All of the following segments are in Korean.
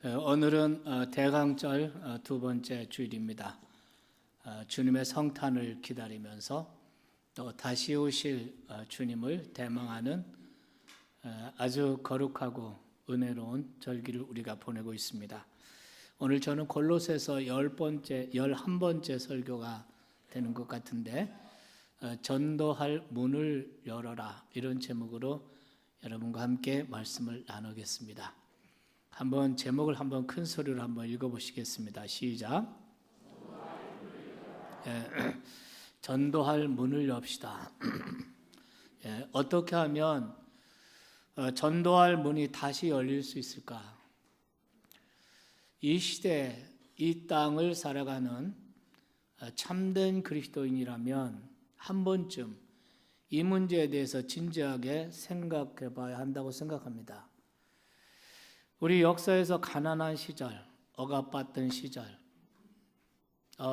오늘은 대강절 두 번째 주일입니다. 주님의 성탄을 기다리면서 또 다시 오실 주님을 대망하는 아주 거룩하고 은혜로운 절기를 우리가 보내고 있습니다. 오늘 저는 골로새서 11번째 설교가 되는 것 같은데 전도할 문을 열어라, 이런 제목으로 여러분과 함께 말씀을 나누겠습니다. 한번 제목을 큰 소리로 한번 읽어보시겠습니다. 시작. 전도할 문을 엽시다. 어떻게 하면 전도할 문이 다시 열릴 수 있을까? 이 시대, 이 땅을 살아가는 참된 그리스도인이라면 한 번쯤 이 문제에 대해서 진지하게 생각해 봐야 한다고 생각합니다. 우리 역사에서 가난한 시절, 억압받던 시절,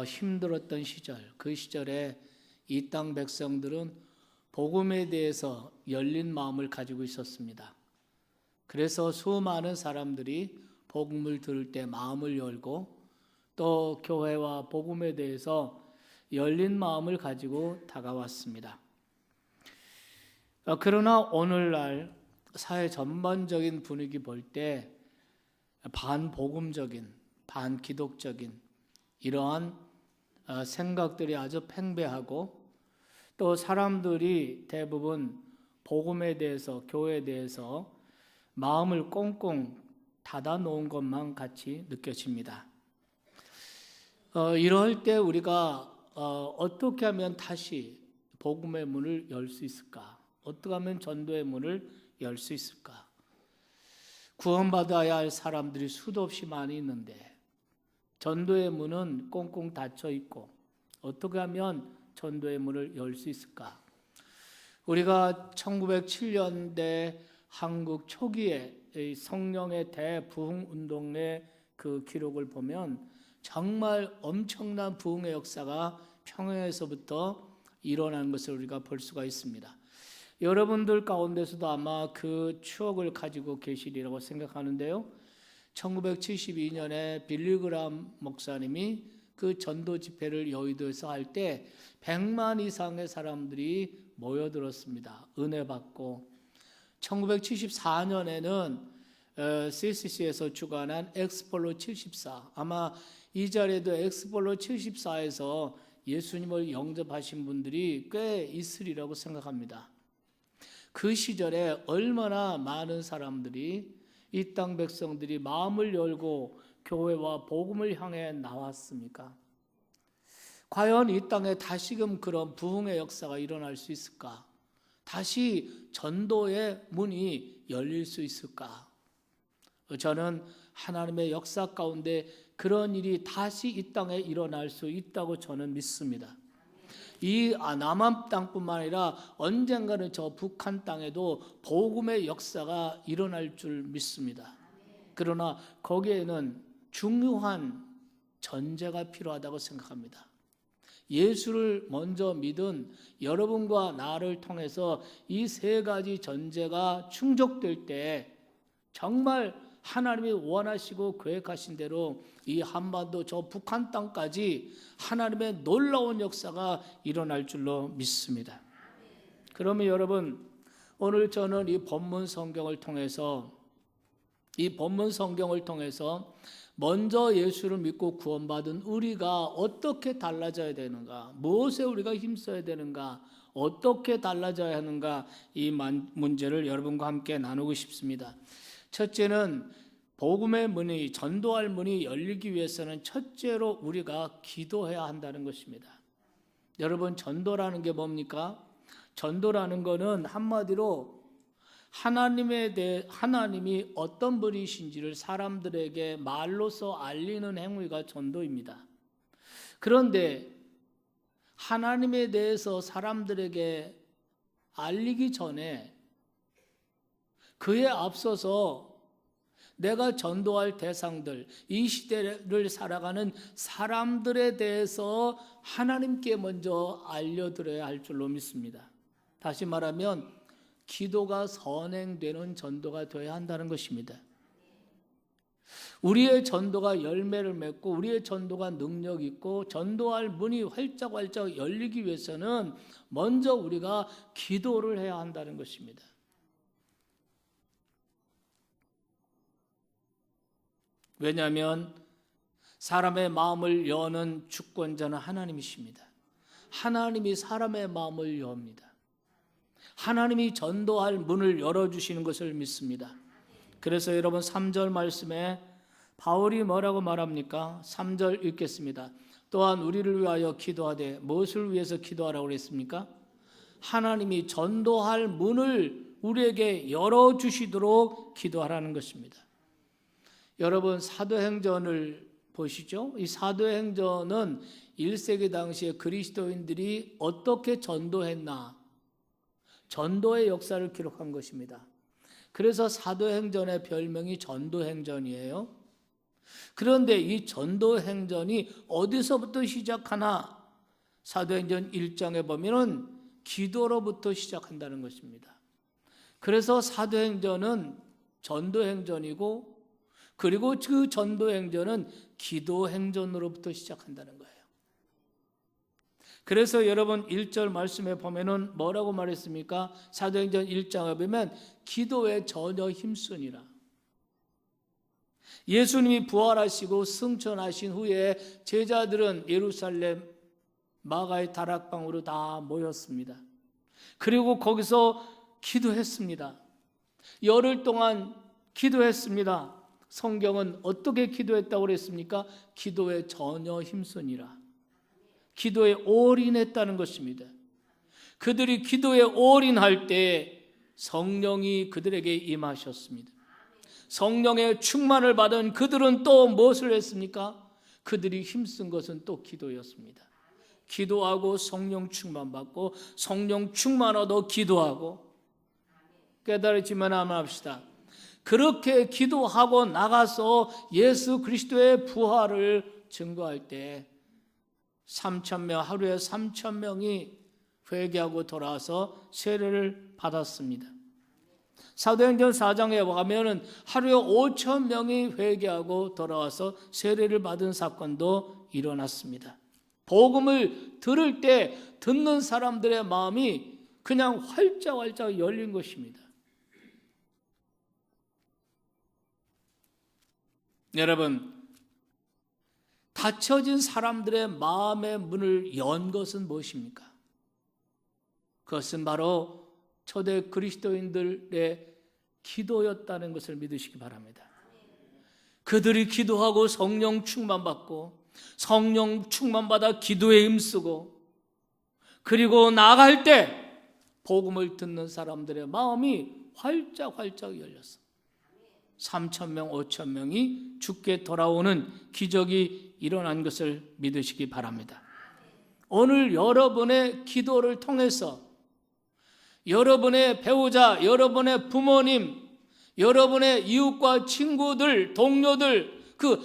힘들었던 시절, 그 시절에 이 땅 백성들은 복음에 대해서 열린 마음을 가지고 있었습니다. 그래서 수많은 사람들이 복음을 들을 때 마음을 열고 또 교회와 복음에 대해서 열린 마음을 가지고 다가왔습니다. 그러나 오늘날 사회 전반적인 분위기 볼 때 반복음적인, 반기독적인 이러한 생각들이 아주 팽배하고 또 사람들이 대부분 복음에 대해서, 교회에 대해서 마음을 꽁꽁 닫아 놓은 것만 같이 느껴집니다. 이럴 때 우리가 어떻게 하면 다시 복음의 문을 열 수 있을까? 어떻게 하면 전도의 문을 열 수 있을까? 구원받아야 할 사람들이 수도 없이 많이 있는데 전도의 문은 꽁꽁 닫혀 있고 어떻게 하면 전도의 문을 열 수 있을까? 우리가 1907년대 한국 초기에 성령의 대부흥 운동의 그 기록을 보면 정말 엄청난 부흥의 역사가 평양에서부터 일어난 것을 우리가 볼 수가 있습니다. 여러분들 가운데서도 아마 그 추억을 가지고 계시리라고 생각하는데요. 1972년에 빌리그람 목사님이 그 전도 집회를 여의도에서 할 때 100만 이상의 사람들이 모여들었습니다. 은혜 받고 1974년에는 CCC에서 주관한 엑스폴로 74, 아마 이 자리에도 엑스폴로 74에서 예수님을 영접하신 분들이 꽤 있으리라고 생각합니다. 그 시절에 얼마나 많은 사람들이, 이 땅 백성들이 마음을 열고 교회와 복음을 향해 나왔습니까? 과연 이 땅에 다시금 그런 부흥의 역사가 일어날 수 있을까? 다시 전도의 문이 열릴 수 있을까? 저는 하나님의 역사 가운데 그런 일이 다시 이 땅에 일어날 수 있다고 저는 믿습니다. 이 남한 땅뿐만 아니라 언젠가는 저 북한 땅에도 복음의 역사가 일어날 줄 믿습니다. 그러나 거기에는 중요한 전제가 필요하다고 생각합니다. 예수를 먼저 믿은 여러분과 나를 통해서 이 세 가지 전제가 충족될 때 정말 하나님이 원하시고 계획하신 대로 이 한반도 저 북한 땅까지 하나님의 놀라운 역사가 일어날 줄로 믿습니다. 그러면 여러분, 오늘 저는 이 본문 성경을 통해서 먼저 예수를 믿고 구원받은 우리가 어떻게 달라져야 되는가, 무엇에 우리가 힘써야 되는가, 어떻게 달라져야 하는가, 이 문제를 여러분과 함께 나누고 싶습니다. 첫째는 복음의 문이, 전도할 문이 열리기 위해서는 첫째로 우리가 기도해야 한다는 것입니다. 여러분, 전도라는 게 뭡니까? 전도라는 것은 한마디로 하나님이 어떤 분이신지를 사람들에게 말로서 알리는 행위가 전도입니다. 그런데 하나님에 대해서 사람들에게 알리기 전에 그에 앞서서 내가 전도할 대상들, 이 시대를 살아가는 사람들에 대해서 하나님께 먼저 알려드려야 할 줄로 믿습니다. 다시 말하면 기도가 선행되는 전도가 되어야 한다는 것입니다. 우리의 전도가 열매를 맺고 우리의 전도가 능력 있고 전도할 문이 활짝활짝 열리기 위해서는 먼저 우리가 기도를 해야 한다는 것입니다. 왜냐하면 사람의 마음을 여는 주권자는 하나님이십니다. 하나님이 사람의 마음을 엽니다. 하나님이 전도할 문을 열어주시는 것을 믿습니다. 그래서 여러분 3절 말씀에 바울이 뭐라고 말합니까? 3절 읽겠습니다. 또한 우리를 위하여 기도하되 무엇을 위해서 기도하라고 그랬습니까? 하나님이 전도할 문을 우리에게 열어주시도록 기도하라는 것입니다. 여러분 사도행전을 보시죠. 이 사도행전은 1세기 당시에 그리스도인들이 어떻게 전도했나, 전도의 역사를 기록한 것입니다. 그래서 사도행전의 별명이 전도행전이에요. 그런데 이 전도행전이 어디서부터 시작하나? 사도행전 1장에 보면은 기도로부터 시작한다는 것입니다. 그래서 사도행전은 전도행전이고, 그리고 그 전도행전은 기도행전으로부터 시작한다는 거예요. 그래서 여러분 1절 말씀에 보면은 뭐라고 말했습니까? 사도행전 1장에 보면 기도에 전혀 힘쓰니라. 예수님이 부활하시고 승천하신 후에 제자들은 예루살렘 마가의 다락방으로 다 모였습니다. 그리고 거기서 기도했습니다. 열흘 동안 기도했습니다. 성경은 어떻게 기도했다고 그랬습니까? 기도에 전혀 힘쓰니라. 기도에 올인했다는 것입니다. 그들이 기도에 올인할 때 성령이 그들에게 임하셨습니다. 성령의 충만을 받은 그들은 또 무엇을 했습니까? 그들이 힘쓴 것은 또 기도였습니다. 기도하고 성령 충만 받고 성령 충만 얻어 기도하고, 깨달았지만 한번 합시다. 그렇게 기도하고 나가서 예수 그리스도의 부활을 증거할 때 3,000명, 하루에 3,000명이 회개하고 돌아와서 세례를 받았습니다. 사도행전 4장에 가면은 하루에 5,000명이 회개하고 돌아와서 세례를 받은 사건도 일어났습니다. 복음을 들을 때 듣는 사람들의 마음이 그냥 활짝활짝 열린 것입니다. 여러분, 닫혀진 사람들의 마음의 문을 연 것은 무엇입니까? 그것은 바로 초대 그리스도인들의 기도였다는 것을 믿으시기 바랍니다. 그들이 기도하고 성령 충만받고 성령 충만받아 기도에 힘쓰고, 그리고 나갈 때 복음을 듣는 사람들의 마음이 활짝활짝 열렸습니다. 3,000명, 5,000명이 죽게 돌아오는 기적이 일어난 것을 믿으시기 바랍니다. 오늘 여러분의 기도를 통해서 여러분의 배우자, 여러분의 부모님, 여러분의 이웃과 친구들, 동료들, 그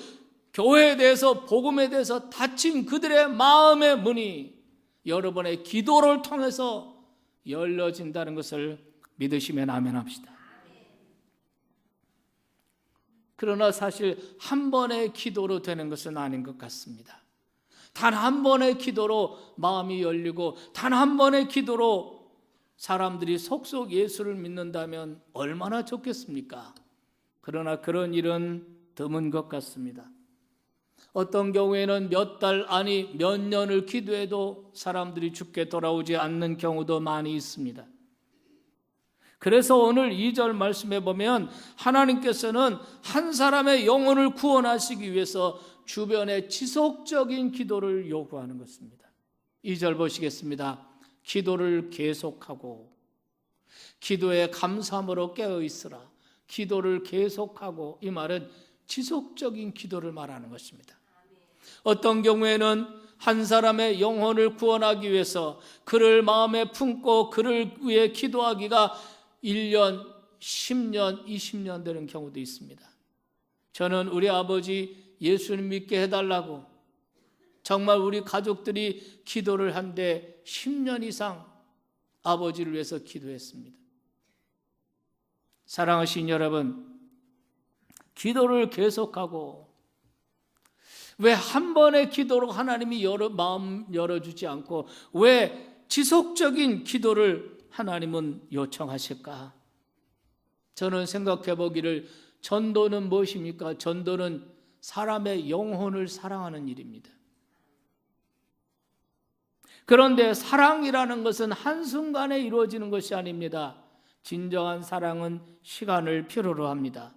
교회에 대해서, 복음에 대해서 닫힌 그들의 마음의 문이 여러분의 기도를 통해서 열려진다는 것을 믿으시면 아멘 합시다. 그러나 사실 한 번의 기도로 되는 것은 아닌 것 같습니다. 단 한 번의 기도로 마음이 열리고 단 한 번의 기도로 사람들이 속속 예수를 믿는다면 얼마나 좋겠습니까? 그러나 그런 일은 드문 것 같습니다. 어떤 경우에는 몇 달, 아니 몇 년을 기도해도 사람들이 죽게 돌아오지 않는 경우도 많이 있습니다. 그래서 오늘 2절 말씀에 보면 하나님께서는 한 사람의 영혼을 구원하시기 위해서 주변에 지속적인 기도를 요구하는 것입니다. 2절 보시겠습니다. 기도를 계속하고, 기도에 감사함으로 깨어있으라. 기도를 계속하고, 이 말은 지속적인 기도를 말하는 것입니다. 어떤 경우에는 한 사람의 영혼을 구원하기 위해서 그를 마음에 품고 그를 위해 기도하기가 1년, 10년, 20년 되는 경우도 있습니다. 저는 우리 아버지 예수님 믿게 해달라고 정말 우리 가족들이 기도를 한데 10년 이상 아버지를 위해서 기도했습니다. 사랑하신 여러분, 기도를 계속하고, 왜 한 번의 기도로 하나님이 마음 열어주지 않고 왜 지속적인 기도를 하나님은 요청하실까? 저는 생각해 보기를, 전도는 무엇입니까? 전도는 사람의 영혼을 사랑하는 일입니다. 그런데 사랑이라는 것은 한순간에 이루어지는 것이 아닙니다. 진정한 사랑은 시간을 필요로 합니다.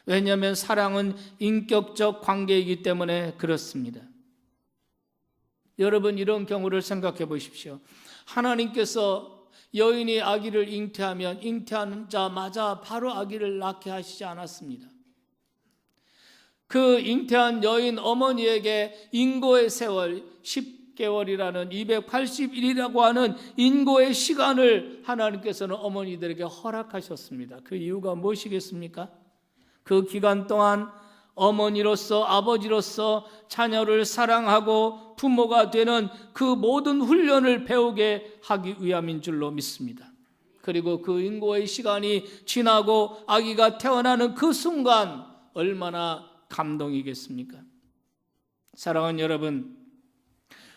왜냐하면 사랑은 인격적 관계이기 때문에 그렇습니다. 여러분, 이런 경우를 생각해 보십시오. 하나님께서 여인이 아기를 잉태하면 잉태하자마자 바로 아기를 낳게 하시지 않았습니다. 그 잉태한 여인 어머니에게 인고의 세월 10개월이라는 280일이라고 하는 인고의 시간을 하나님께서는 어머니들에게 허락하셨습니다. 그 이유가 무엇이겠습니까? 그 기간 동안 어머니로서, 아버지로서 자녀를 사랑하고 부모가 되는 그 모든 훈련을 배우게 하기 위함인 줄로 믿습니다. 그리고 그 인고의 시간이 지나고 아기가 태어나는 그 순간 얼마나 감동이겠습니까? 사랑하는 여러분,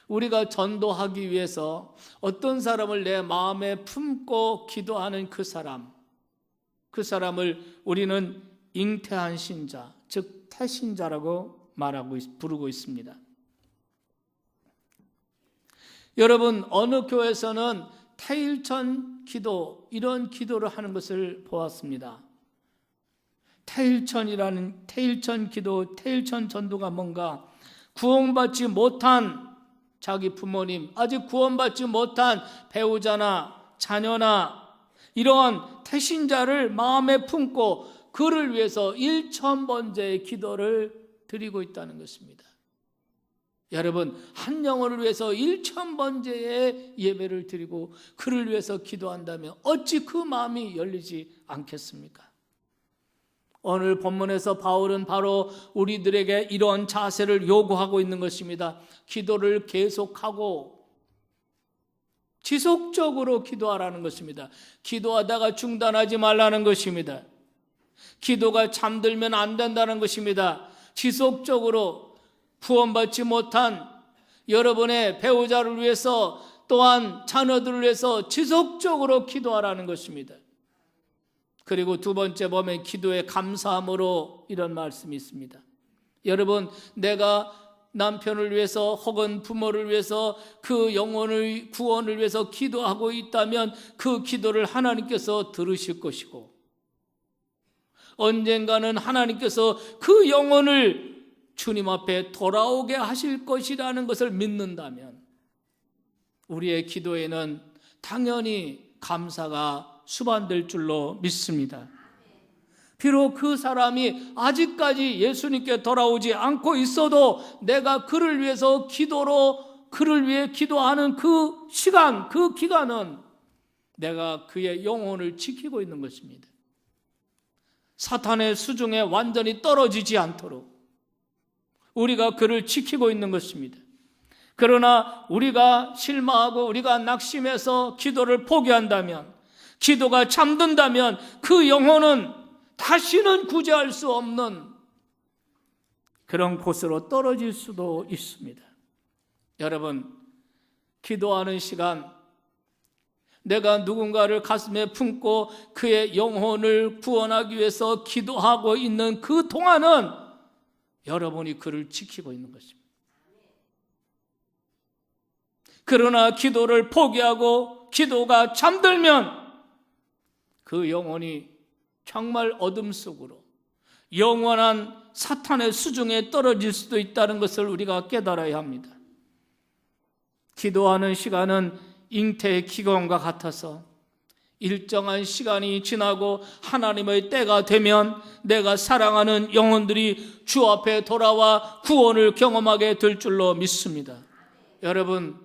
우리가 전도하기 위해서 어떤 사람을 내 마음에 품고 기도하는 그 사람을 우리는 잉태한 신자, 즉 태신자라고 부르고 있습니다. 여러분, 어느 교회에서는 태일천 기도, 이런 기도를 하는 것을 보았습니다. 태일천 기도, 태일천 전도가 뭔가, 구원받지 못한 자기 부모님, 아직 구원받지 못한 배우자나 자녀나 이러한 태신자를 마음에 품고 그를 위해서 1,000번째의 기도를 드리고 있다는 것입니다. 여러분, 한 영혼을 위해서 1,000번째의 예배를 드리고 그를 위해서 기도한다면 어찌 그 마음이 열리지 않겠습니까? 오늘 본문에서 바울은 바로 우리들에게 이런 자세를 요구하고 있는 것입니다. 기도를 계속하고 지속적으로 기도하라는 것입니다. 기도하다가 중단하지 말라는 것입니다. 기도가 잠들면 안 된다는 것입니다. 지속적으로 구원받지 못한 여러분의 배우자를 위해서, 또한 자녀들을 위해서 지속적으로 기도하라는 것입니다. 그리고 두 번째 보면 기도의 감사함으로 이런 말씀이 있습니다. 여러분, 내가 남편을 위해서 혹은 부모를 위해서 그 영혼의 구원을 위해서 기도하고 있다면 그 기도를 하나님께서 들으실 것이고, 언젠가는 하나님께서 그 영혼을 주님 앞에 돌아오게 하실 것이라는 것을 믿는다면 우리의 기도에는 당연히 감사가 수반될 줄로 믿습니다. 비록 그 사람이 아직까지 예수님께 돌아오지 않고 있어도 내가 그를 위해서 그를 위해 기도하는 그 시간, 그 기간은 내가 그의 영혼을 지키고 있는 것입니다. 사탄의 수중에 완전히 떨어지지 않도록 우리가 그를 지키고 있는 것입니다. 그러나 우리가 실망하고 우리가 낙심해서 기도를 포기한다면, 기도가 잠든다면 그 영혼은 다시는 구제할 수 없는 그런 곳으로 떨어질 수도 있습니다. 여러분, 기도하는 시간, 내가 누군가를 가슴에 품고 그의 영혼을 구원하기 위해서 기도하고 있는 그 동안은 여러분이 그를 지키고 있는 것입니다. 그러나 기도를 포기하고 기도가 잠들면 그 영혼이 정말 어둠 속으로 영원한 사탄의 수중에 떨어질 수도 있다는 것을 우리가 깨달아야 합니다. 기도하는 시간은 잉태의 기간과 같아서 일정한 시간이 지나고 하나님의 때가 되면 내가 사랑하는 영혼들이 주 앞에 돌아와 구원을 경험하게 될 줄로 믿습니다. 여러분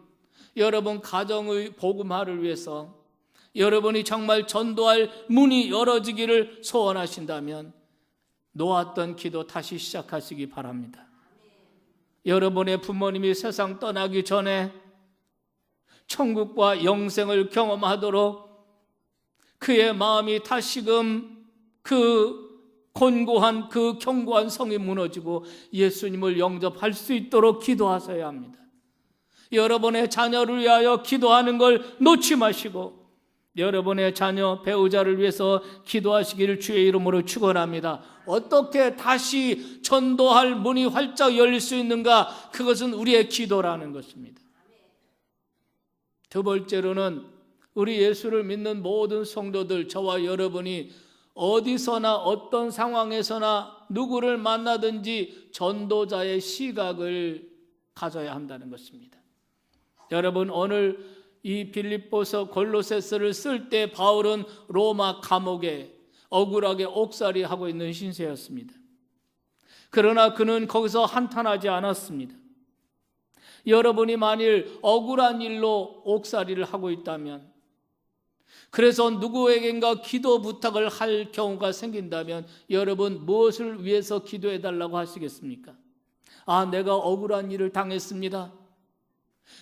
가정의 복음화를 위해서 여러분이 정말 전도할 문이 열어지기를 소원하신다면 놓았던 기도 다시 시작하시기 바랍니다. 여러분의 부모님이 세상 떠나기 전에 천국과 영생을 경험하도록 그의 마음이 다시금 그 곤고한 그 견고한 성이 무너지고 예수님을 영접할 수 있도록 기도하셔야 합니다. 여러분의 자녀를 위하여 기도하는 걸 놓지 마시고 여러분의 자녀, 배우자를 위해서 기도하시기를 주의 이름으로 축원합니다. 어떻게 다시 전도할 문이 활짝 열릴 수 있는가? 그것은 우리의 기도라는 것입니다. 두 번째로는 우리 예수를 믿는 모든 성도들, 저와 여러분이 어디서나 어떤 상황에서나 누구를 만나든지 전도자의 시각을 가져야 한다는 것입니다. 여러분, 오늘 이 빌립보서 골로새서를 쓸 때 바울은 로마 감옥에 억울하게 옥살이하고 있는 신세였습니다. 그러나 그는 거기서 한탄하지 않았습니다. 여러분이 만일 억울한 일로 옥살이를 하고 있다면, 그래서 누구에겐가 기도 부탁을 할 경우가 생긴다면 여러분 무엇을 위해서 기도해 달라고 하시겠습니까? 내가 억울한 일을 당했습니다.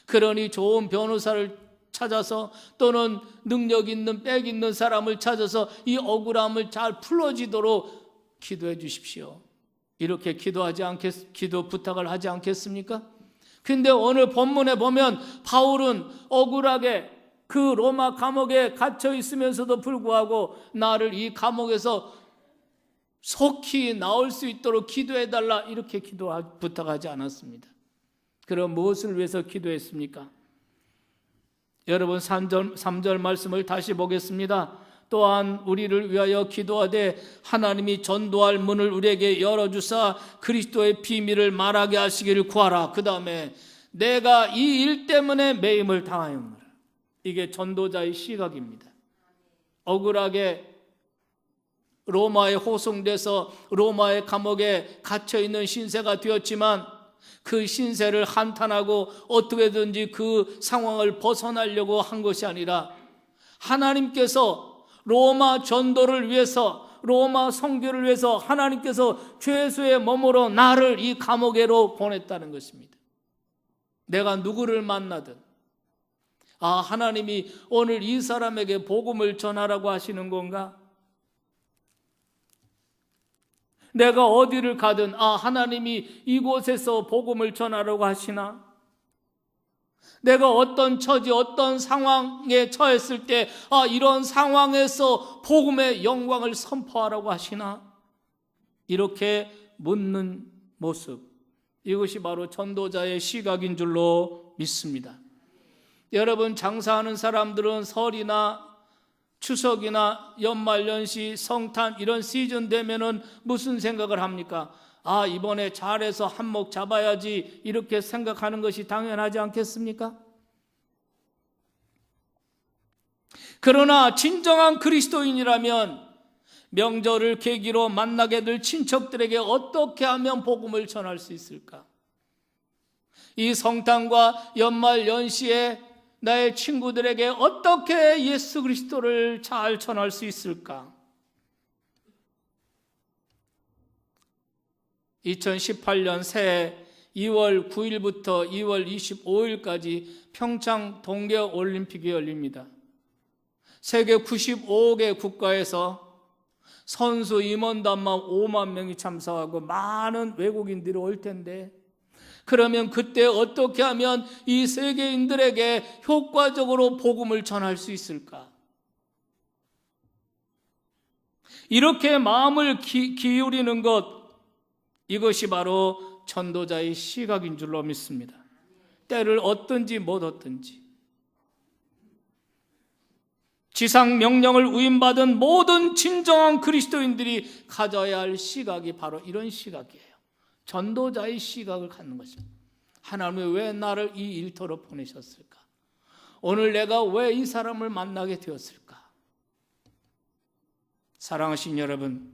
그러니 좋은 변호사를 찾아서 또는 능력 있는 빽 있는 사람을 찾아서 이 억울함을 잘 풀어지도록 기도해 주십시오. 이렇게 기도 부탁을 하지 않겠습니까? 근데 오늘 본문에 보면 바울은 억울하게 그 로마 감옥에 갇혀 있으면서도 불구하고 나를 이 감옥에서 속히 나올 수 있도록 기도해 달라 이렇게 부탁하지 않았습니다. 그럼 무엇을 위해서 기도했습니까? 여러분 3절 말씀을 다시 보겠습니다. 또한 우리를 위하여 기도하되 하나님이 전도할 문을 우리에게 열어주사 그리스도의 비밀을 말하게 하시기를 구하라. 그 다음에 내가 이 일 때문에 매임을 당하였노라. 이게 전도자의 시각입니다. 억울하게 로마에 호송돼서 로마의 감옥에 갇혀있는 신세가 되었지만 그 신세를 한탄하고 어떻게든지 그 상황을 벗어나려고 한 것이 아니라 하나님께서 로마 전도를 위해서, 로마 선교를 위해서 하나님께서 죄수의 몸으로 나를 이 감옥에로 보냈다는 것입니다. 내가 누구를 만나든 하나님이 오늘 이 사람에게 복음을 전하라고 하시는 건가? 내가 어디를 가든 하나님이 이곳에서 복음을 전하라고 하시나? 내가 어떤 처지, 어떤 상황에 처했을 때 이런 상황에서 복음의 영광을 선포하라고 하시나? 이렇게 묻는 모습, 이것이 바로 전도자의 시각인 줄로 믿습니다. 여러분, 장사하는 사람들은 설이나 추석이나 연말연시, 성탄 이런 시즌 되면은 무슨 생각을 합니까? 이번에 잘해서 한몫 잡아야지 이렇게 생각하는 것이 당연하지 않겠습니까? 그러나 진정한 그리스도인이라면 명절을 계기로 만나게 될 친척들에게 어떻게 하면 복음을 전할 수 있을까? 이 성탄과 연말연시에 나의 친구들에게 어떻게 예수 그리스도를 잘 전할 수 있을까? 2018년 새해 2월 9일부터 2월 25일까지 평창 동계올림픽이 열립니다. 세계 95개 국가에서 선수 임원단만 5만 명이 참석하고 많은 외국인들이 올 텐데, 그러면 그때 어떻게 하면 이 세계인들에게 효과적으로 복음을 전할 수 있을까? 이렇게 마음을 기울이는 것, 이것이 바로 전도자의 시각인 줄로 믿습니다. 때를 얻든지 못 얻든지 지상 명령을 위임받은 모든 진정한 그리스도인들이 가져야 할 시각이 바로 이런 시각이에요. 전도자의 시각을 갖는 것입니다. 하나님이 왜 나를 이 일터로 보내셨을까? 오늘 내가 왜 이 사람을 만나게 되었을까? 사랑하신 여러분,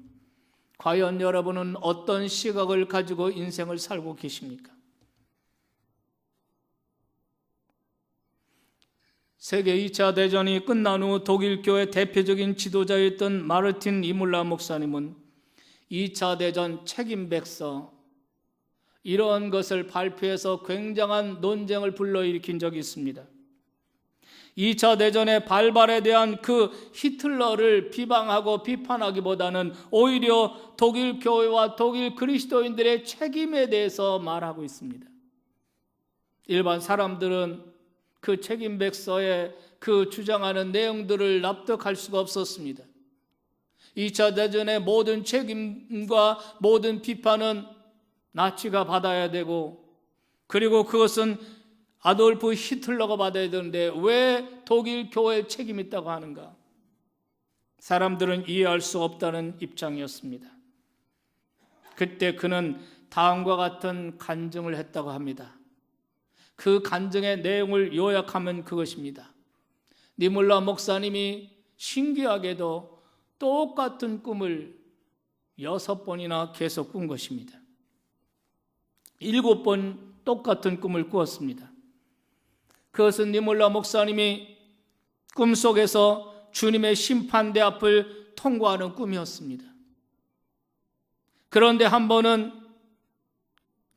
과연 여러분은 어떤 시각을 가지고 인생을 살고 계십니까? 세계 2차 대전이 끝난 후 독일 교회 대표적인 지도자였던 마르틴 이물라 목사님은 2차 대전 책임백서 이런 것을 발표해서 굉장한 논쟁을 불러일으킨 적이 있습니다. 2차 대전의 발발에 대한 그 히틀러를 비방하고 비판하기보다는 오히려 독일 교회와 독일 그리스도인들의 책임에 대해서 말하고 있습니다. 일반 사람들은 그 책임백서에 그 주장하는 내용들을 납득할 수가 없었습니다. 2차 대전의 모든 책임과 모든 비판은 나치가 받아야 되고, 그리고 그것은 아돌프 히틀러가 받아야 되는데 왜 독일 교회에 책임이 있다고 하는가? 사람들은 이해할 수 없다는 입장이었습니다. 그때 그는 다음과 같은 간증을 했다고 합니다. 그 간증의 내용을 요약하면 그것입니다. 니몰라 목사님이 신기하게도 똑같은 꿈을 6번이나 계속 꾼 것입니다. 7번 똑같은 꿈을 꾸었습니다. 그것은 니몰라 목사님이 꿈속에서 주님의 심판대 앞을 통과하는 꿈이었습니다. 그런데 한 번은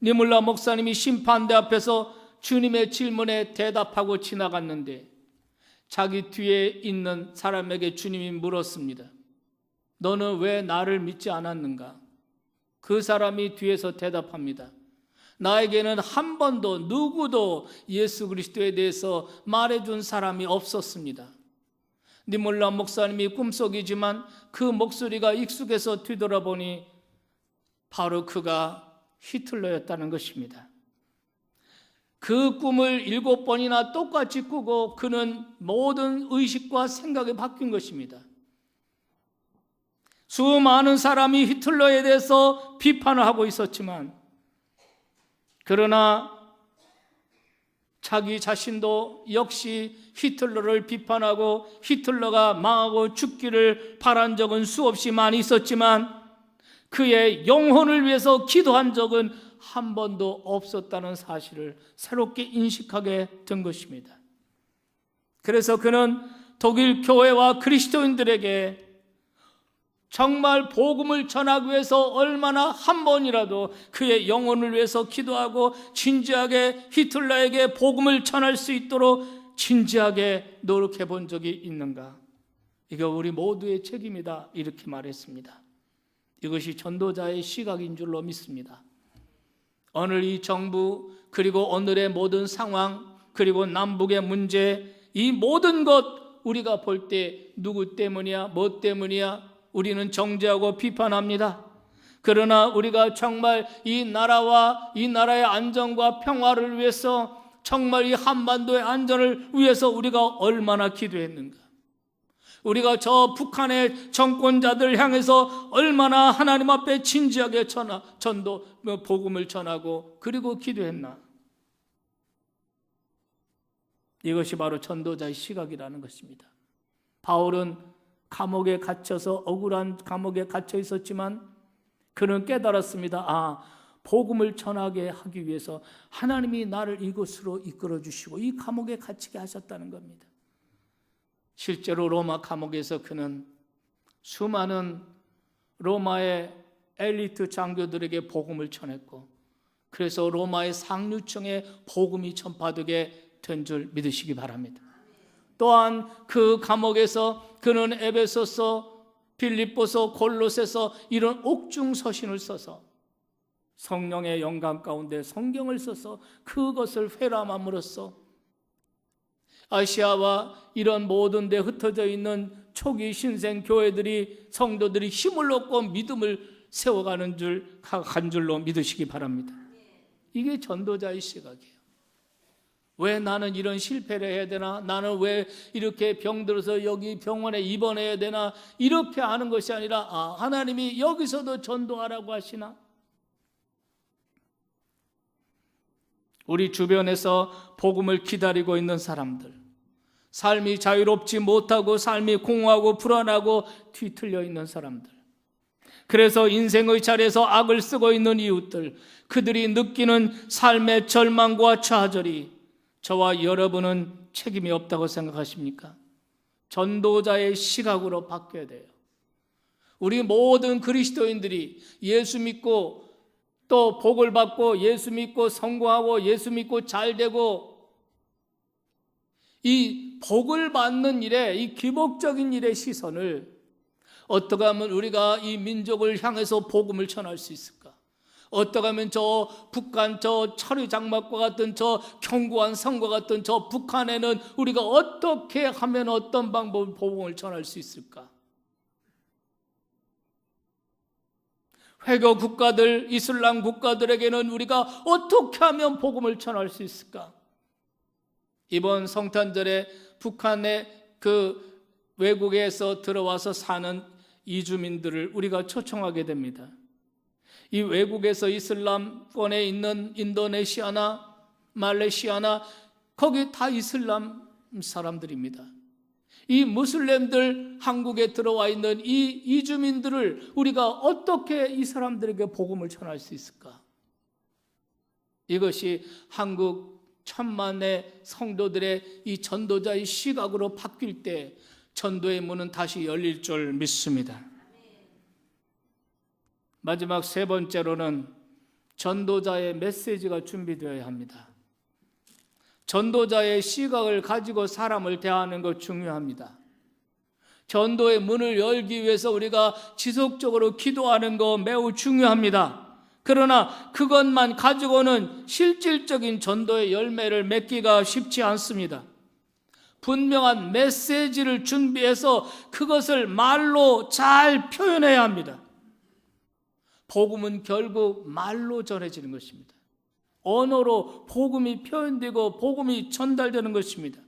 니몰라 목사님이 심판대 앞에서 주님의 질문에 대답하고 지나갔는데 자기 뒤에 있는 사람에게 주님이 물었습니다. 너는 왜 나를 믿지 않았는가? 그 사람이 뒤에서 대답합니다. 나에게는 한 번도 누구도 예수 그리스도에 대해서 말해준 사람이 없었습니다. 니몰라 목사님이 꿈속이지만 그 목소리가 익숙해서 뒤돌아보니 바로 그가 히틀러였다는 것입니다. 그 꿈을 7번이나 똑같이 꾸고 그는 모든 의식과 생각이 바뀐 것입니다. 수많은 사람이 히틀러에 대해서 비판을 하고 있었지만, 그러나 자기 자신도 역시 히틀러를 비판하고 히틀러가 망하고 죽기를 바란 적은 수없이 많이 있었지만 그의 영혼을 위해서 기도한 적은 한 번도 없었다는 사실을 새롭게 인식하게 된 것입니다. 그래서 그는 독일 교회와 그리스도인들에게 정말 복음을 전하기 위해서 얼마나 한 번이라도 그의 영혼을 위해서 기도하고 진지하게 히틀러에게 복음을 전할 수 있도록 진지하게 노력해 본 적이 있는가? 이거 우리 모두의 책임이다, 이렇게 말했습니다. 이것이 전도자의 시각인 줄로 믿습니다. 오늘 이 정부, 그리고 오늘의 모든 상황, 그리고 남북의 문제, 이 모든 것 우리가 볼 때 누구 때문이야, 뭐 때문이야, 우리는 정죄하고 비판합니다. 그러나 우리가 정말 이 나라와 이 나라의 안정과 평화를 위해서, 정말 이 한반도의 안전을 위해서 우리가 얼마나 기도했는가? 우리가 저 북한의 정권자들 향해서 얼마나 하나님 앞에 진지하게 복음을 전하고 그리고 기도했나? 이것이 바로 전도자의 시각이라는 것입니다. 바울은 감옥에 갇혀서 억울한 감옥에 갇혀 있었지만 그는 깨달았습니다. 복음을 전하게 하기 위해서 하나님이 나를 이곳으로 이끌어 주시고 이 감옥에 갇히게 하셨다는 겁니다. 실제로 로마 감옥에서 그는 수많은 로마의 엘리트 장교들에게 복음을 전했고, 그래서 로마의 상류층에 복음이 전파되게 된 줄 믿으시기 바랍니다. 또한 그 감옥에서 그는 에베소서, 빌립보서, 골로새서 이런 옥중 서신을 써서 성령의 영감 가운데 성경을 써서 그것을 회람함으로써 아시아와 이런 모든 데 흩어져 있는 초기 신생 교회들이, 성도들이 힘을 얻고 믿음을 세워가는 한 줄로 믿으시기 바랍니다. 이게 전도자의 시각이에요. 왜 나는 이런 실패를 해야 되나? 나는 왜 이렇게 병들어서 여기 병원에 입원해야 되나? 이렇게 하는 것이 아니라 하나님이 여기서도 전도하라고 하시나? 우리 주변에서 복음을 기다리고 있는 사람들, 삶이 자유롭지 못하고 삶이 공허하고 불안하고 뒤틀려 있는 사람들, 그래서 인생의 자리에서 악을 쓰고 있는 이웃들, 그들이 느끼는 삶의 절망과 좌절이 저와 여러분은 책임이 없다고 생각하십니까? 전도자의 시각으로 바뀌어야 돼요. 우리 모든 그리스도인들이 예수 믿고 또 복을 받고 예수 믿고 성공하고 예수 믿고 잘 되고 이 복을 받는 일에, 이 기복적인 일의 시선을 어떻게 하면 우리가 이 민족을 향해서 복음을 전할 수 있을까? 어떻게 하면 저 북한 저 철의 장막과 같은 저 견고한 성과 같은 저 북한에는 우리가 어떻게 하면 어떤 방법으로 복음을 전할 수 있을까? 회교 국가들, 이슬람 국가들에게는 우리가 어떻게 하면 복음을 전할 수 있을까? 이번 성탄절에 북한의 그 외국에서 들어와서 사는 이주민들을 우리가 초청하게 됩니다. 이 외국에서 이슬람권에 있는 인도네시아나 말레이시아나 거기 다 이슬람 사람들입니다. 이 무슬림들 한국에 들어와 있는 이 이주민들을 우리가 어떻게 이 사람들에게 복음을 전할 수 있을까? 이것이 한국 천만의 성도들의 이 전도자의 시각으로 바뀔 때 전도의 문은 다시 열릴 줄 믿습니다. 마지막 세 번째로는 전도자의 메시지가 준비되어야 합니다. 전도자의 시각을 가지고 사람을 대하는 것 중요합니다. 전도의 문을 열기 위해서 우리가 지속적으로 기도하는 것 매우 중요합니다. 그러나 그것만 가지고는 실질적인 전도의 열매를 맺기가 쉽지 않습니다. 분명한 메시지를 준비해서 그것을 말로 잘 표현해야 합니다. 복음은 결국 말로 전해지는 것입니다. 언어로 복음이 표현되고 복음이 전달되는 것입니다.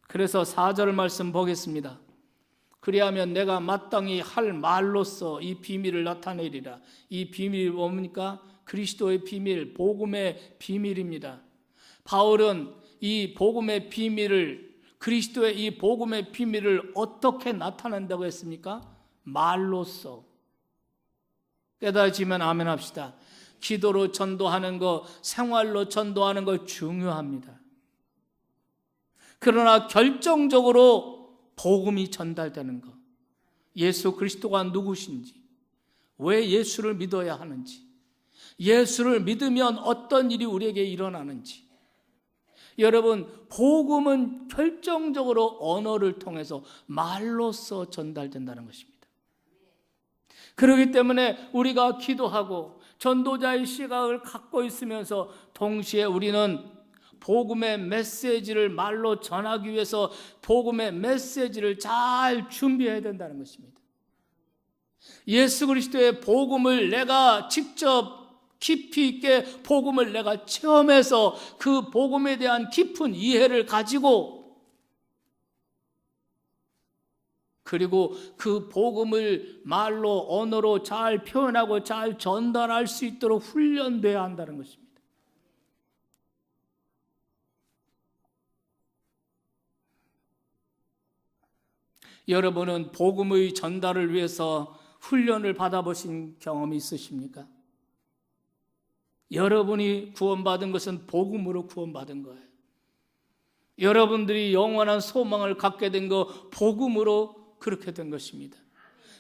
그래서 4절 말씀 보겠습니다. 그리하면 내가 마땅히 할 말로써 이 비밀을 나타내리라. 이 비밀이 뭡니까? 그리스도의 비밀, 복음의 비밀입니다. 바울은 이 복음의 비밀을, 그리스도의 이 복음의 비밀을 어떻게 나타낸다고 했습니까? 말로써. 깨달아지면 아멘 합시다. 기도로 전도하는 것, 생활로 전도하는 것 중요합니다. 그러나 결정적으로 복음이 전달되는 것, 예수 그리스도가 누구신지, 왜 예수를 믿어야 하는지, 예수를 믿으면 어떤 일이 우리에게 일어나는지. 여러분, 복음은 결정적으로 언어를 통해서 말로써 전달된다는 것입니다. 그렇기 때문에 우리가 기도하고 전도자의 시각을 갖고 있으면서 동시에 우리는 복음의 메시지를 말로 전하기 위해서 복음의 메시지를 잘 준비해야 된다는 것입니다. 예수 그리스도의 복음을 내가 직접 깊이 있게 복음을 내가 체험해서 그 복음에 대한 깊은 이해를 가지고 그리고 그 복음을 말로 언어로 잘 표현하고 잘 전달할 수 있도록 훈련돼야 한다는 것입니다. 여러분은 복음의 전달을 위해서 훈련을 받아보신 경험이 있으십니까? 여러분이 구원받은 것은 복음으로 구원받은 거예요. 여러분들이 영원한 소망을 갖게 된 거 복음으로 그렇게 된 것입니다.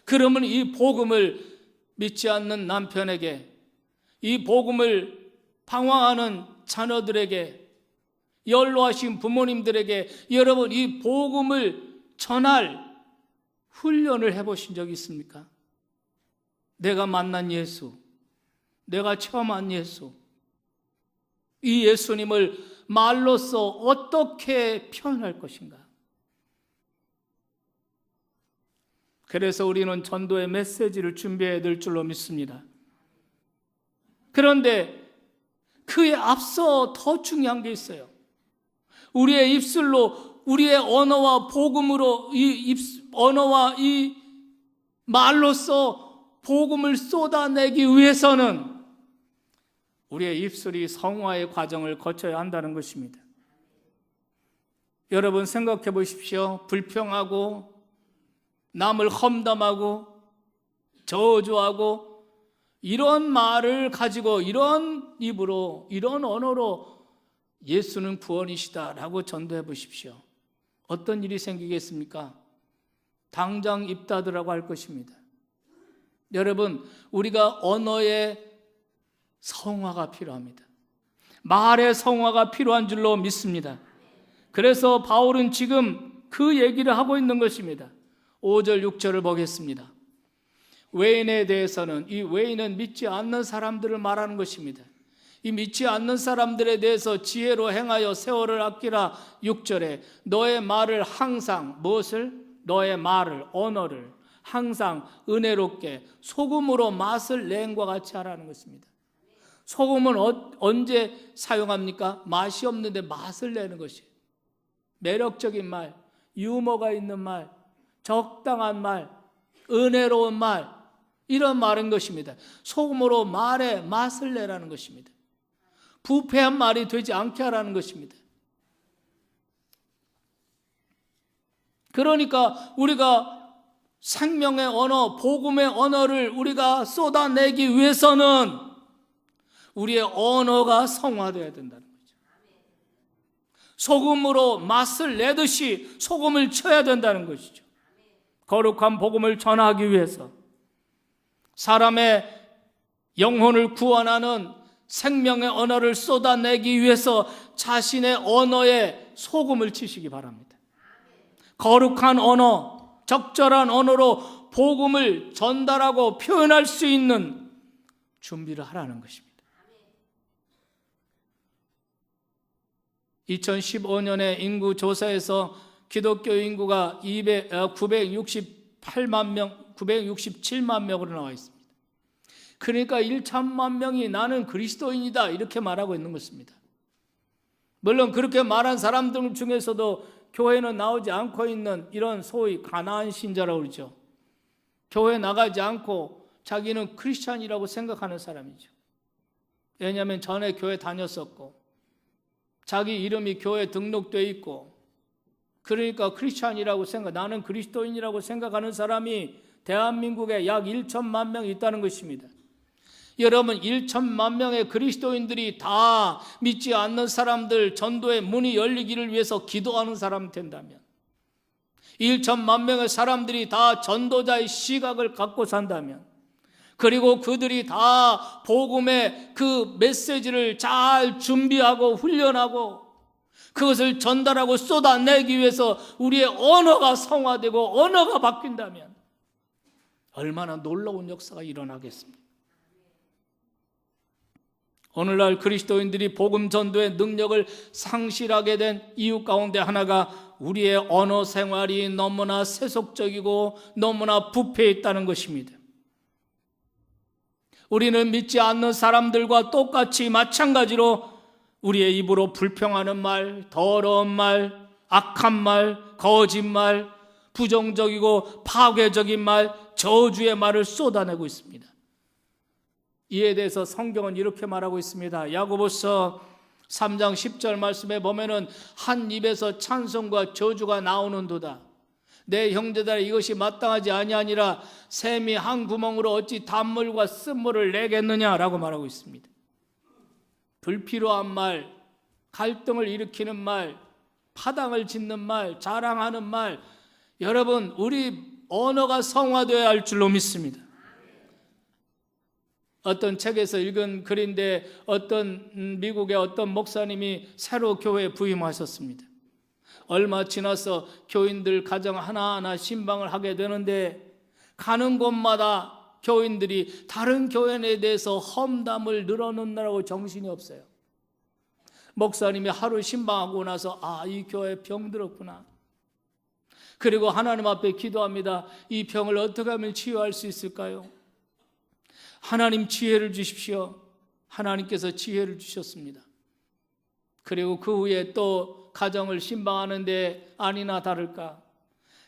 그러면 이 복음을 믿지 않는 남편에게, 이 복음을 방황하는 자녀들에게, 연로하신 부모님들에게 여러분 이 복음을 전할 훈련을 해보신 적이 있습니까? 내가 만난 예수, 내가 체험한 예수, 이 예수님을 말로써 어떻게 표현할 것인가? 그래서 우리는 전도의 메시지를 준비해야 될 줄로 믿습니다. 그런데 그에 앞서 더 중요한 게 있어요. 우리의 입술로, 우리의 언어와 복음으로, 언어와 이 말로써 복음을 쏟아내기 위해서는 우리의 입술이 성화의 과정을 거쳐야 한다는 것입니다. 여러분 생각해 보십시오. 불평하고 남을 험담하고 저주하고 이런 말을 가지고 이런 입으로 이런 언어로 예수는 구원이시다라고 전도해 보십시오. 어떤 일이 생기겠습니까? 당장 입 닫으라고 할 것입니다. 여러분, 우리가 언어의 성화가 필요합니다. 말의 성화가 필요한 줄로 믿습니다. 그래서 바울은 지금 그 얘기를 하고 있는 것입니다. 5절 6절을 보겠습니다. 외인에 대해서는, 이 외인은 믿지 않는 사람들을 말하는 것입니다. 이 믿지 않는 사람들에 대해서 지혜로 행하여 세월을 아끼라. 6절에 너의 말을 항상, 무엇을? 너의 말을, 언어를 항상 은혜롭게 소금으로 맛을 낸과 같이 하라는 것입니다. 소금은 언제 사용합니까? 맛이 없는데 맛을 내는 것이에요. 매력적인 말, 유머가 있는 말, 적당한 말, 은혜로운 말, 이런 말인 것입니다. 소금으로 말에 맛을 내라는 것입니다. 부패한 말이 되지 않게 하라는 것입니다. 그러니까 우리가 생명의 언어, 복음의 언어를 우리가 쏟아내기 위해서는 우리의 언어가 성화되어야 된다는 거죠. 소금으로 맛을 내듯이 소금을 쳐야 된다는 것이죠. 거룩한 복음을 전하기 위해서, 사람의 영혼을 구원하는 생명의 언어를 쏟아내기 위해서 자신의 언어에 소금을 치시기 바랍니다. 거룩한 언어, 적절한 언어로 복음을 전달하고 표현할 수 있는 준비를 하라는 것입니다. 2015년에 인구조사에서 기독교 인구가 967만 명으로 나와 있습니다. 그러니까 1천만 명이 나는 그리스도인이다 이렇게 말하고 있는 것입니다. 물론 그렇게 말한 사람들 중에서도 교회는 나오지 않고 있는 이런 소위 가나안 신자라고 그러죠. 교회 나가지 않고 자기는 크리스찬이라고 생각하는 사람이죠. 왜냐하면 전에 교회 다녔었고 자기 이름이 교회에 등록되어 있고, 그러니까 크리스찬이라고 나는 그리스도인이라고 생각하는 사람이 대한민국에 약 1천만 명이 있다는 것입니다. 여러분, 1천만 명의 그리스도인들이 다 믿지 않는 사람들 전도의 문이 열리기를 위해서 기도하는 사람 된다면, 1천만 명의 사람들이 다 전도자의 시각을 갖고 산다면, 그리고 그들이 다 복음의 그 메시지를 잘 준비하고 훈련하고 그것을 전달하고 쏟아내기 위해서 우리의 언어가 성화되고 언어가 바뀐다면 얼마나 놀라운 역사가 일어나겠습니까? 오늘날 그리스도인들이 복음 전도의 능력을 상실하게 된 이유 가운데 하나가 우리의 언어 생활이 너무나 세속적이고 너무나 부패해 있다는 것입니다. 우리는 믿지 않는 사람들과 똑같이 마찬가지로 우리의 입으로 불평하는 말, 더러운 말, 악한 말, 거짓말, 부정적이고 파괴적인 말, 저주의 말을 쏟아내고 있습니다. 이에 대해서 성경은 이렇게 말하고 있습니다. 야고보서 3장 10절 말씀에 보면은 한 입에서 찬송과 저주가 나오는도다. 내 형제들아 이것이 마땅하지 아니하니라. 샘이 한 구멍으로 어찌 단물과 쓴물을 내겠느냐라고 말하고 있습니다. 불필요한 말, 갈등을 일으키는 말, 파당을 짓는 말, 자랑하는 말, 여러분 우리 언어가 성화되어야 할 줄로 믿습니다. 어떤 책에서 읽은 글인데 어떤 미국의 어떤 목사님이 새로 교회에 부임하셨습니다. 얼마 지나서 교인들 가정 하나하나 신방을 하게 되는데 가는 곳마다 교인들이 다른 교인에 대해서 험담을 늘어놓느라고 정신이 없어요. 목사님이 하루 신방하고 나서 이 교회 병들었구나. 그리고 하나님 앞에 기도합니다. 이 병을 어떻게 하면 치유할 수 있을까요? 하나님 지혜를 주십시오. 하나님께서 지혜를 주셨습니다. 그리고 그 후에 또 가정을 신방하는데 아니나 다를까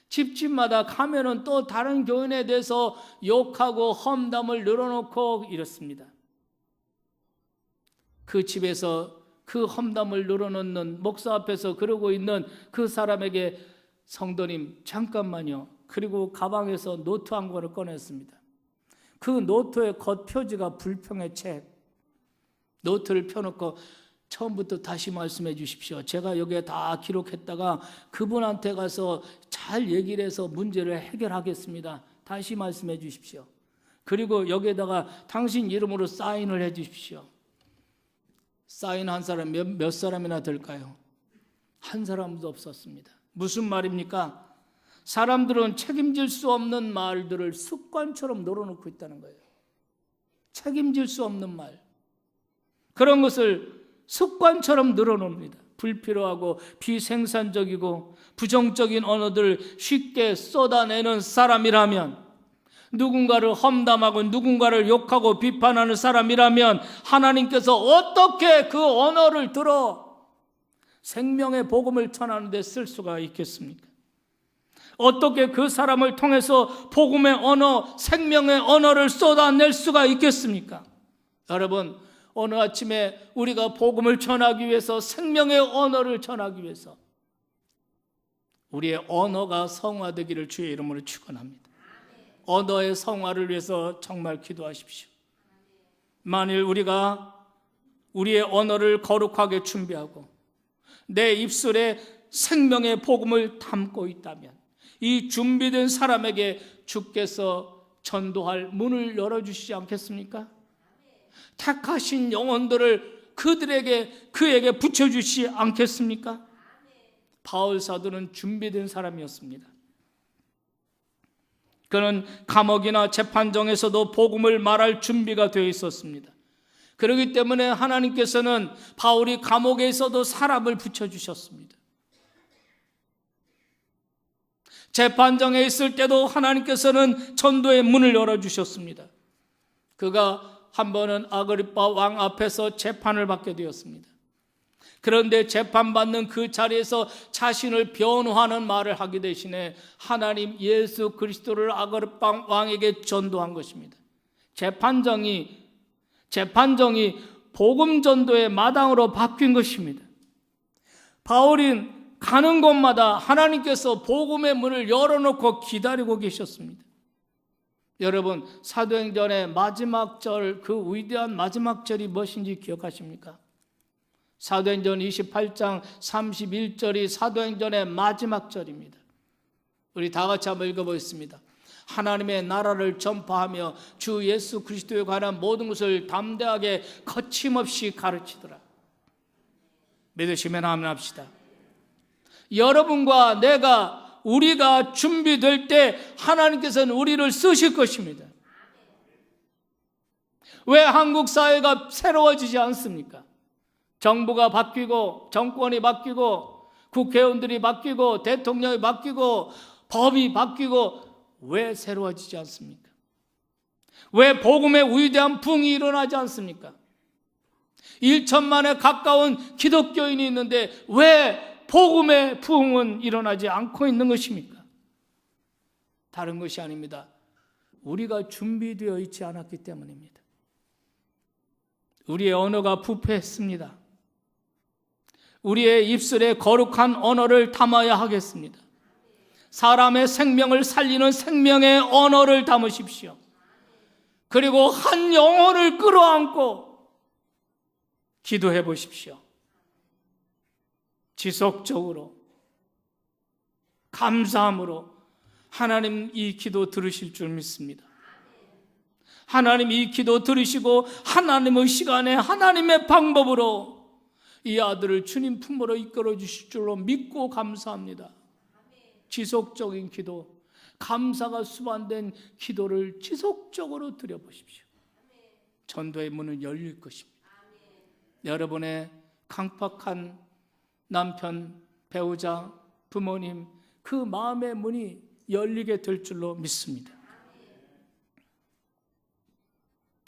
집집마다 가면은 또 다른 교인에 대해서 욕하고 험담을 늘어놓고 이렇습니다. 그 집에서 그 험담을 늘어놓는 목사 앞에서 그러고 있는 그 사람에게 성도님 잠깐만요. 그리고 가방에서 노트 한 권을 꺼냈습니다. 그 노트의 겉표지가 불평의 책. 노트를 펴놓고 처음부터 다시 말씀해 주십시오. 제가 여기에 다 기록했다가 그분한테 가서 잘 얘기를 해서 문제를 해결하겠습니다. 다시 말씀해 주십시오. 그리고 여기에다가 당신 이름으로 사인을 해 주십시오. 사인한 사람 몇 사람이나 될까요? 한 사람도 없었습니다. 무슨 말입니까? 사람들은 책임질 수 없는 말들을 습관처럼 늘어놓고 있다는 거예요. 책임질 수 없는 말, 그런 것을 습관처럼 늘어놓습니다. 불필요하고 비생산적이고 부정적인 언어들을 쉽게 쏟아내는 사람이라면, 누군가를 험담하고 누군가를 욕하고 비판하는 사람이라면 하나님께서 어떻게 그 언어를 들어 생명의 복음을 전하는 데 쓸 수가 있겠습니까? 어떻게 그 사람을 통해서 복음의 언어, 생명의 언어를 쏟아낼 수가 있겠습니까? 여러분, 오늘 아침에 우리가 복음을 전하기 위해서, 생명의 언어를 전하기 위해서 우리의 언어가 성화되기를 주의 이름으로 축원합니다. 언어의 성화를 위해서 정말 기도하십시오. 만일 우리가 우리의 언어를 거룩하게 준비하고 내 입술에 생명의 복음을 담고 있다면, 이 준비된 사람에게 주께서 전도할 문을 열어주시지 않겠습니까? 택하신 영혼들을 그에게 붙여주시지 않겠습니까? 바울 사도는 준비된 사람이었습니다. 그는 감옥이나 재판정에서도 복음을 말할 준비가 되어 있었습니다. 그렇기 때문에 하나님께서는 바울이 감옥에 있어도 사람을 붙여주셨습니다. 재판정에 있을 때도 하나님께서는 전도의 문을 열어주셨습니다. 그가 한 번은 아그리빠 왕 앞에서 재판을 받게 되었습니다. 그런데 재판받는 그 자리에서 자신을 변호하는 말을 하기 대신에 하나님 예수 그리스도를 아그리빠 왕에게 전도한 것입니다. 재판정이 복음 전도의 마당으로 바뀐 것입니다. 바울이 가는 곳마다 하나님께서 복음의 문을 열어놓고 기다리고 계셨습니다. 여러분, 사도행전의 마지막 절, 그 위대한 마지막 절이 무엇인지 기억하십니까? 사도행전 28장 31절이 사도행전의 마지막 절입니다. 우리 다 같이 한번 읽어보겠습니다. 하나님의 나라를 전파하며 주 예수 그리스도에 관한 모든 것을 담대하게 거침없이 가르치더라. 믿으시면 아멘 합시다. 여러분과 우리가 준비될 때 하나님께서는 우리를 쓰실 것입니다. 왜 한국 사회가 새로워지지 않습니까? 정부가 바뀌고, 정권이 바뀌고, 국회의원들이 바뀌고, 대통령이 바뀌고, 법이 바뀌고, 왜 새로워지지 않습니까? 왜 복음의 위대한 부흥이 일어나지 않습니까? 1천만에 가까운 기독교인이 있는데 왜 복음의 부흥은 일어나지 않고 있는 것입니까? 다른 것이 아닙니다. 우리가 준비되어 있지 않았기 때문입니다. 우리의 언어가 부패했습니다. 우리의 입술에 거룩한 언어를 담아야 하겠습니다. 사람의 생명을 살리는 생명의 언어를 담으십시오. 그리고 한 영혼을 끌어안고 기도해 보십시오. 지속적으로, 감사함으로 하나님 이 기도 들으실 줄 믿습니다. 하나님 이 기도 들으시고 하나님의 시간에 하나님의 방법으로 이 아들을 주님 품으로 이끌어 주실 줄로 믿고 감사합니다. 지속적인 기도, 감사가 수반된 기도를 지속적으로 드려보십시오. 전도의 문은 열릴 것입니다. 여러분의 강팍한 남편, 배우자, 부모님, 그 마음의 문이 열리게 될 줄로 믿습니다.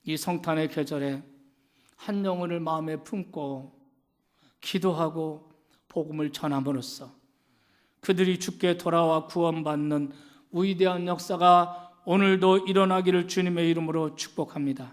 이 성탄의 계절에 한 영혼을 마음에 품고 기도하고 복음을 전함으로써 그들이 주께 돌아와 구원받는 위대한 역사가 오늘도 일어나기를 주님의 이름으로 축복합니다.